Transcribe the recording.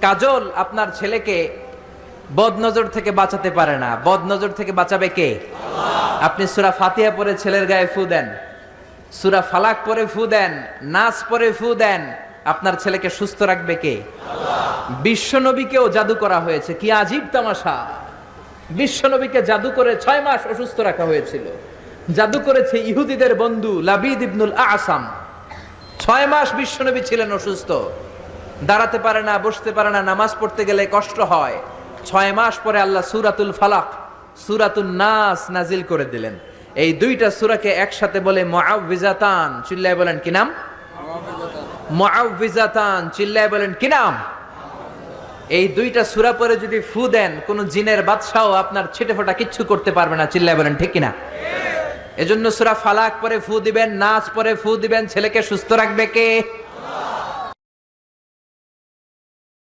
কাজল আপনার ছেলেকে বদনজর থেকে বাঁচাতে পারে না, বদনজর থেকে বাঁচাবে কে? আপনি সূরা ফাতিহা পড়ে ছেলের গায়ে ফু দেন, সূরা ফালাক পড়ে ফু দেন, নাস পড়ে ফু দেন, আপনার ছেলেকে সুস্থ রাখবে কে? বিশ্ব নবীকেও জাদু করা হয়েছে, কি আজীব তামাশা। বিশ্ব নবীকে জাদু করে 6 মাস অসুস্থ রাখা হয়েছিল। জাদু করেছে ইহুদিদের বন্ধু লাবিদ ইবনুল আসাম। 6 মাস বিশ্ব নবী ছিলেন অসুস্থ, দাঁড়াতে পারে না, বসতে পারে না, নামাজ পড়তে গেলে কষ্ট হয়। 6 মাস পরে আল্লাহ সূরাতুল ফালাক, সূরাতুন নাস নাজিল করে দিলেন। এই দুইটা সূরাকে একসাথে বলে মুআউযিজাতান। চিল্লায় বলেন কি নাম? মুআউযিজাতান। চিল্লায় বলেন কি নাম? এই দুইটা সূরা পরে যদি ফু দেন, কোন জিনের বাদশাও আপনার ছিটেফোঁটা কিচ্ছু করতে পারবে না। চিল্লায় বলেন ঠিক কিনা? এজন্য সূরা ফালাক পরে ফু দিবেন, নাস পরে ফু দিবেন, ছেলেকে সুস্থ রাখবে কে?